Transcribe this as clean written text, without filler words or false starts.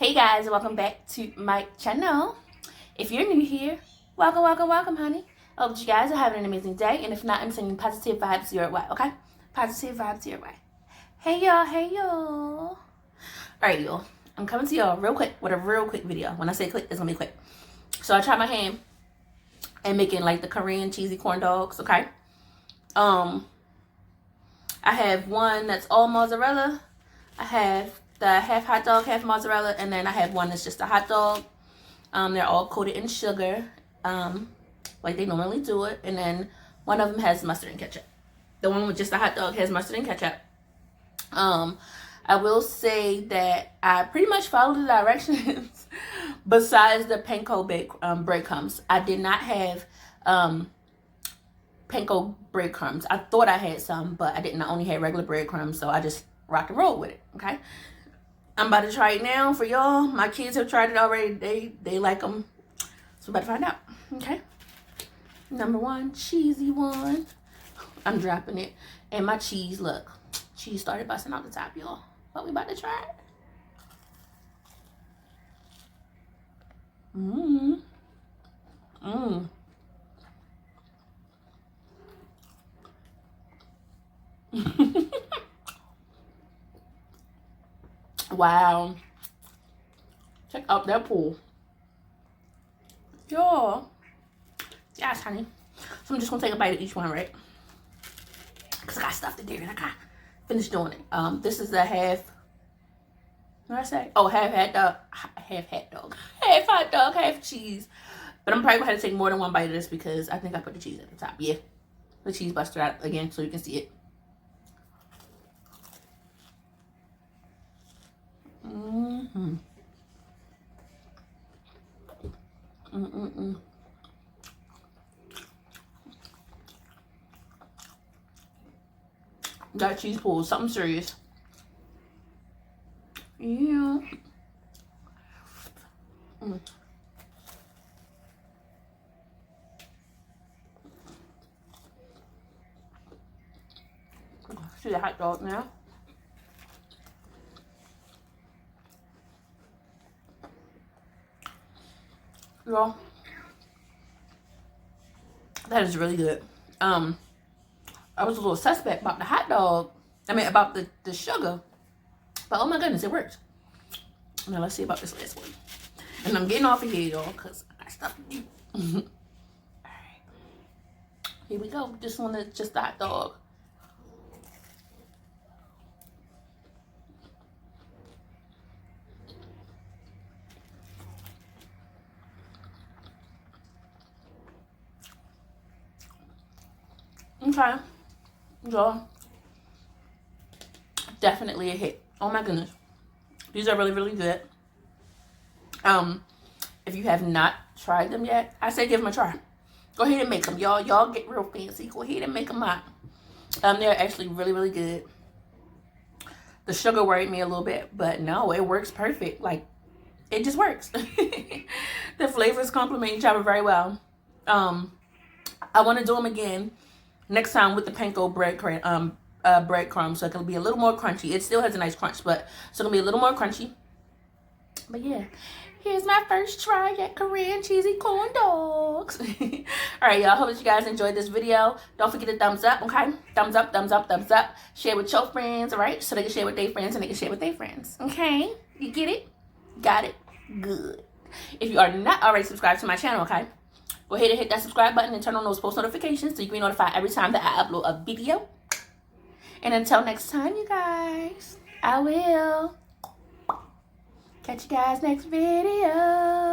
Hey guys, welcome back to my channel. If you're new here, welcome, honey. I hope you guys are having an amazing day, and if not, I'm sending positive vibes your way, okay? Positive vibes your way. Hey y'all. Alright, y'all. I'm coming to y'all real quick with a real quick video. When I say quick, it's gonna be quick. So I tried my hand at making like the Korean cheesy corn dogs, okay? I have one that's all mozzarella. I have the half hot dog, half mozzarella, and then I have one that's just a hot dog. They're all coated in sugar, like they normally do it. And then one of them has mustard and ketchup. The one with just the hot dog has mustard and ketchup. I will say that I pretty much followed the directions besides the panko breadcrumbs. I did not have panko breadcrumbs. I thought I had some, but I didn't. I only had regular breadcrumbs, so I just rock and roll with it, okay? I'm about to try it now for y'all. My kids have tried it already. They like them. So we're about to find out, okay? Number one, cheesy one. I'm dropping it. And my cheese, look. Cheese started busting out the top, y'all. But we about to try it. Wow. Check out that pool. Y'all. Yes, honey. So I'm just gonna take a bite of each one, right? Because I got stuff to do and I got finished doing it. This is the half. What did I say? Oh, half hot dog. Half hot dog, half cheese. But I'm probably gonna have to take more than one bite of this because I think I put the cheese at the top. Yeah. The cheese busted out again so you can see it. That cheese pool is something serious. Yeah. See the hot dog now. Y'all, that is really good. I was a little suspect about the hot dog. I mean, about the sugar. But oh my goodness, it works. Now let's see about this last one. And I'm getting off of here, y'all, because I got stuff to do. Alright. Here we go. This one is just the hot dog. Okay. Y'all. Definitely a hit. Oh my goodness. These are really, really good. If you have not tried them yet, I say give them a try. Go ahead and make them. Y'all get real fancy. Go ahead and make them out. They're actually really, really good. The sugar worried me a little bit, but no, it works perfect. Like, it just works. The flavors complement each other very well. I want to do them again next time with the panko breadcrumbs, so it can be a little more crunchy. It still has a nice crunch, but it's gonna be a little more crunchy. But yeah, here's my first try at Korean cheesy corn dogs. All right, y'all. Hope that you guys enjoyed this video. Don't forget to thumbs up, okay? Thumbs up, thumbs up, thumbs up. Share with your friends, all right? So they can share with their friends and they can share with their friends, okay? You get it? Got it? Good. If you are not already subscribed to my channel, okay, go ahead and hit that subscribe button and turn on those post notifications so you can be notified every time that I upload a video. And until next time, you guys, I will catch you guys next video.